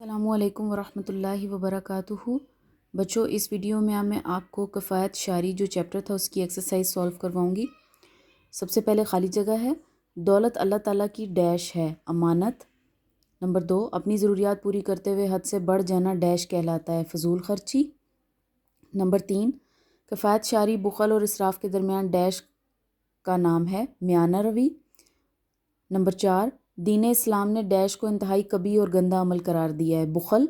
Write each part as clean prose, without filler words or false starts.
السلام علیکم ورحمۃ اللہ وبرکاتہ۔ بچوں، اس ویڈیو میں آپ کو کفایت شعری جو چیپٹر تھا اس کی ایکسرسائز سولو کرواؤں گی۔ سب سے پہلے خالی جگہ ہے، دولت اللہ تعالیٰ کی ڈیش ہے امانت۔ نمبر 2، اپنی ضروریات پوری کرتے ہوئے حد سے بڑھ جانا ڈیش کہلاتا ہے فضول خرچی۔ نمبر 3، کفایت شعری بخل اور اسراف کے درمیان ڈیش کا نام ہے میانہ روی۔ نمبر 4، دین اسلام نے ڈیش کو انتہائی قبیح اور گندا عمل قرار دیا ہے بخل۔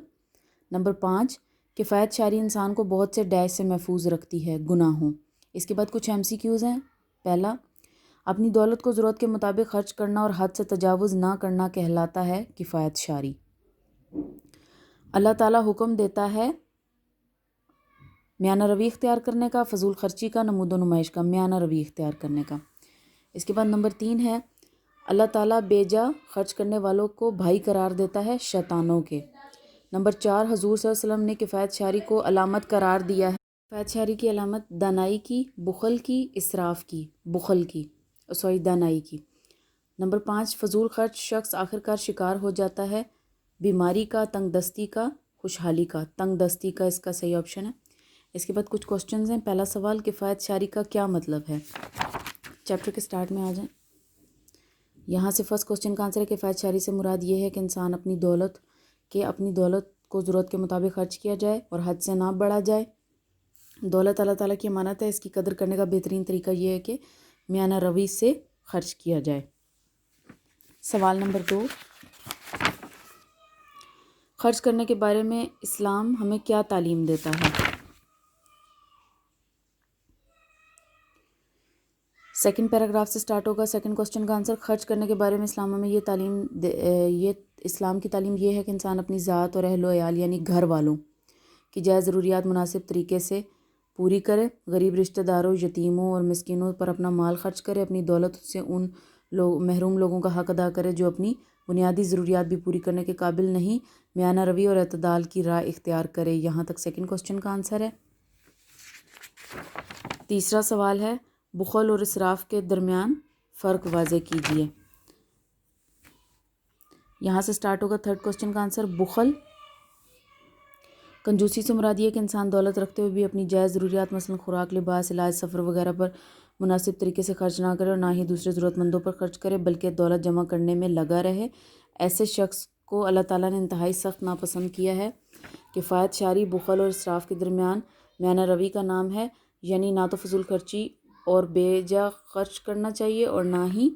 نمبر 5، کفایت شعری انسان کو بہت سے ڈیش سے محفوظ رکھتی ہے گناہوں۔ اس کے بعد کچھ MCQs ہیں۔ پہلا، اپنی دولت کو ضرورت کے مطابق خرچ کرنا اور حد سے تجاوز نہ کرنا کہلاتا ہے کفایت شعری۔ اللہ تعالیٰ حکم دیتا ہے میانہ روی اختیار کرنے کا، فضول خرچی کا، نمود و نمائش کا، میانہ روی اختیار کرنے کا۔ اس کے بعد نمبر 3 ہے، اللہ تعالیٰ بے جا خرچ کرنے والوں کو بھائی قرار دیتا ہے شیطانوں کے۔ نمبر 4، حضور صلی اللہ علیہ وسلم نے کفایت شعری کو علامت قرار دیا ہے۔ کفایت شعری کی علامت دانائی کی، بخل کی، اسراف کی، دانائی کی۔ نمبر 5، فضول خرچ شخص آخرکار شکار ہو جاتا ہے بیماری کا، تنگ دستی کا، خوشحالی کا۔ تنگ دستی کا اس کا صحیح آپشن ہے۔ اس کے بعد کچھ کوسچنز ہیں۔ پہلا سوال، کفایت شعری کا کیا مطلب ہے؟ چیپٹر کے سٹارٹ میں آ جائیں۔ یہاں سے فرسٹ کوسچن کا آنسر ہے، کفایت شعری سے مراد یہ ہے کہ انسان اپنی دولت کو ضرورت کے مطابق خرچ کیا جائے اور حد سے نہ بڑھا جائے۔ دولت اللہ تعالیٰ کی امانت ہے، اس کی قدر کرنے کا بہترین طریقہ یہ ہے کہ میانہ روی سے خرچ کیا جائے۔ سوال نمبر 2، خرچ کرنے کے بارے میں اسلام ہمیں کیا تعلیم دیتا ہے؟ سیکنڈ پیراگراف سے سٹارٹ ہوگا۔ سیکنڈ کوسچن کا آنسر، خرچ کرنے کے بارے میں اسلام ہمیں اسلام کی تعلیم یہ ہے کہ انسان اپنی ذات اور اہل و عیال یعنی گھر والوں کی جائز ضروریات مناسب طریقے سے پوری کرے، غریب رشتہ داروں، یتیموں اور مسکینوں پر اپنا مال خرچ کرے، اپنی دولت سے ان محروم لوگوں کا حق ادا کرے جو اپنی بنیادی ضروریات بھی پوری کرنے کے قابل نہیں، میانہ روی اور اعتدال کی راہ اختیار کرے۔ یہاں تک سیکنڈ کوسچن کا آنسر ہے۔ تیسرا سوال ہے، بخل اور اسراف کے درمیان فرق واضح کیجیے۔ یہاں سے سٹارٹ ہوگا تھرڈ کوسچن کا آنسر، بخل کنجوسی سے مراد یہ کہ انسان دولت رکھتے ہوئے بھی اپنی جائز ضروریات مثلا خوراک، لباس، علاج، سفر وغیرہ پر مناسب طریقے سے خرچ نہ کرے اور نہ ہی دوسرے ضرورت مندوں پر خرچ کرے بلکہ دولت جمع کرنے میں لگا رہے۔ ایسے شخص کو اللہ تعالیٰ نے انتہائی سخت ناپسند کیا ہے۔ کفایت شعری بخل اور اسراف کے درمیان میانہ روی کا نام ہے، یعنی نہ تو فضول خرچی اور بے جا خرچ کرنا چاہیے اور نہ ہی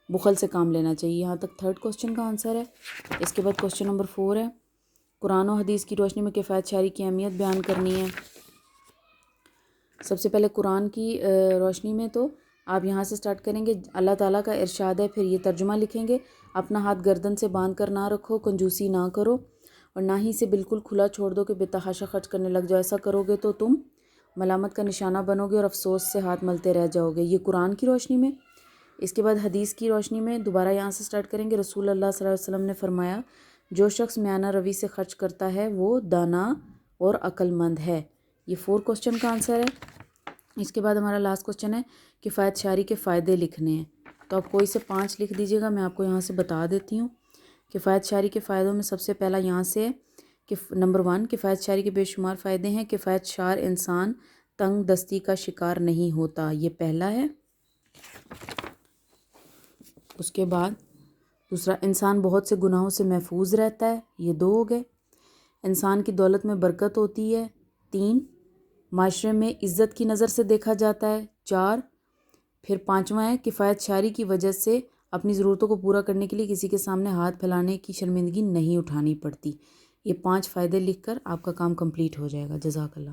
بخل سے کام لینا چاہیے۔ یہاں تک تھرڈ کوسچن کا آنسر ہے۔ اس کے بعد کوسچن نمبر 4 ہے، قرآن و حدیث کی روشنی میں کفایت شعری کی اہمیت بیان کرنی ہے۔ سب سے پہلے قرآن کی روشنی میں تو آپ یہاں سے سٹارٹ کریں گے، اللہ تعالیٰ کا ارشاد ہے، پھر یہ ترجمہ لکھیں گے، اپنا ہاتھ گردن سے باندھ کر نہ رکھو، کنجوسی نہ کرو اور نہ ہی اسے بالکل کھلا چھوڑ دو کہ بے تحاشا خرچ کرنے لگ جاؤ، ایسا کرو گے تو تم ملامت کا نشانہ بنو گے اور افسوس سے ہاتھ ملتے رہ جاؤ گے۔ یہ قرآن کی روشنی میں۔ اس کے بعد حدیث کی روشنی میں دوبارہ یہاں سے سٹارٹ کریں گے، رسول اللہ صلی اللہ علیہ وسلم نے فرمایا، جو شخص میانہ روی سے خرچ کرتا ہے وہ دانا اور عقل مند ہے۔ یہ 4 کوسچن کا آنسر ہے۔ اس کے بعد ہمارا لاسٹ کوسچن ہے، کفایت شعری کے فائدے لکھنے ہیں، تو آپ کوئی سے 5 لکھ دیجیے گا، میں آپ کو یہاں سے بتا دیتی ہوں۔ کفایت شعری کے فائدوں میں سب سے پہلا یہاں سے ہے کہ نمبر 1، کفایت شعری کے بے شمار فائدے ہیں۔ کفایت شعر انسان تنگ دستی کا شکار نہیں ہوتا، یہ پہلا ہے۔ اس کے بعد دوسرا، انسان بہت سے گناہوں سے محفوظ رہتا ہے، یہ 2 ہو گئے۔ انسان کی دولت میں برکت ہوتی ہے، 3۔ معاشرے میں عزت کی نظر سے دیکھا جاتا ہے، 4۔ پھر 5واں ہے، کفایت شعری کی وجہ سے اپنی ضرورتوں کو پورا کرنے کے لیے کسی کے سامنے ہاتھ پھیلانے کی شرمندگی نہیں اٹھانی پڑتی۔ یہ 5 فائدے لکھ کر آپ کا کام کمپلیٹ ہو جائے گا۔ جزاک اللہ۔